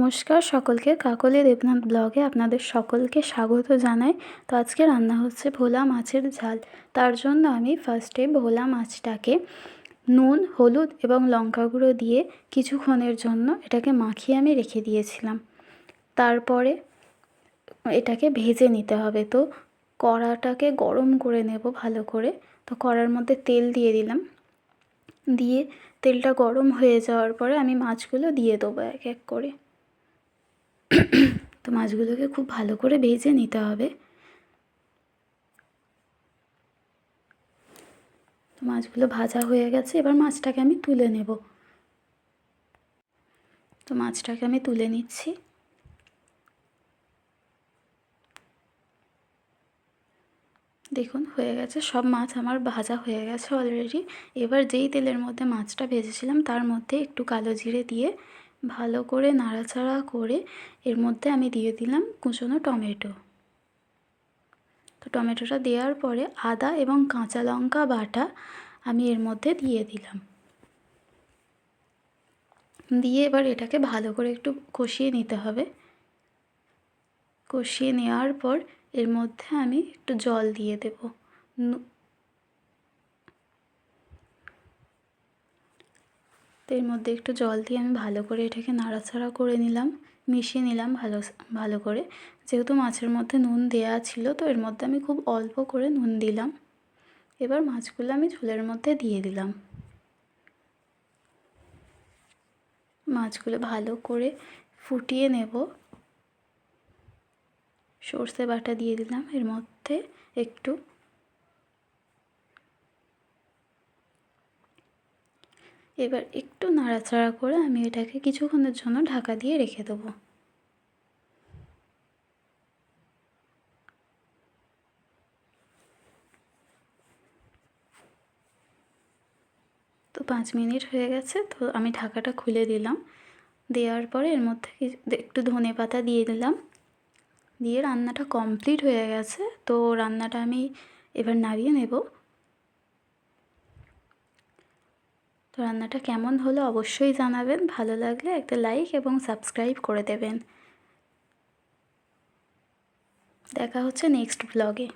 নমস্কার সকলকে, কাকলি দেবনাথ ব্লগে আপনাদের সকলকে স্বাগত জানাই। তো আজকে রান্না হচ্ছে ভোলা মাছের ঝাল। তার জন্য আমি ফার্স্টে ভোলা মাছটাকে নুন, হলুদ এবং লঙ্কা গুঁড়ো দিয়ে কিছুক্ষণের জন্য এটাকে মাখিয়ে আমি রেখে দিয়েছিলাম। তারপরে এটাকে ভেজে নিতে হবে। তো কড়াটাকে গরম করে নেব ভালো করে। তো কড়ার মধ্যে তেল দিয়ে দিলাম, দিয়ে তেলটা গরম হয়ে যাওয়ার পরে আমি মাছগুলো দিয়ে দেবো এক এক করে। তো মাছগুলোকে খুব ভালো করে ভেজে নিতে হবে। তো মাছগুলো ভাজা হয়ে গেছে, এবার মাছটাকে আমি তুলে নেব। তো মাছটাকে আমি তুলে নিচ্ছি। দেখুন হয়ে গেছে, সব মাছ আমার ভাজা হয়ে গেছে অলরেডি। এবার যেই তেলের মধ্যে মাছটা ভেজেছিলাম তার মধ্যে একটু কালো জিরে দিয়ে ভালো করে নাড়াচাড়া করে এর মধ্যে আমি দিয়ে দিলাম কুচনো টমেটো। তো টমেটোটা দেওয়ার পরে আদা এবং কাঁচা লঙ্কা বাটা আমি এর মধ্যে দিয়ে দিলাম। দিয়ে এবার এটাকে ভালো করে একটু কষিয়ে নিতে হবে। কষিয়ে নেওয়ার পর এর মধ্যে আমি একটু জল দিয়ে দেব। তো এর মধ্যে একটু জল দিয়ে আমি ভালো করে এটাকে নাড়াচাড়া করে নিলাম, মিশিয়ে নিলাম ভালো করে। যেহেতু মাছের মধ্যে নুন দেয়া ছিল, তো এর মধ্যে আমি খুব অল্প করে নুন দিলাম। এবার মাছগুলো আমি ঝোলের মধ্যে দিয়ে দিলাম। মাছগুলো ভালো করে ফুটিয়ে নেব। সর্ষে বাটা দিয়ে দিলাম এর মধ্যে একটু। এবার একটু নাড়াচাড়া করে আমি এটাকে কিছুক্ষণের জন্য ঢাকা দিয়ে রেখে দেবো। তো 5 মিনিট হয়ে গেছে, তো আমি ঢাকাটা খুলে দিলাম। দেওয়ার পরে এর মধ্যে একটু ধনেপাতা দিয়ে দিলাম। দিয়ে রান্নাটা কমপ্লিট হয়ে গেছে। তো রান্নাটা আমি এবার নামিয়ে নেব। তো রান্নাটা কেমন হলো অবশ্যই জানাবেন। ভালো লাগলে একটা লাইক এবং সাবস্ক্রাইব করে দেবেন। দেখা হচ্ছে নেক্সট ব্লগে।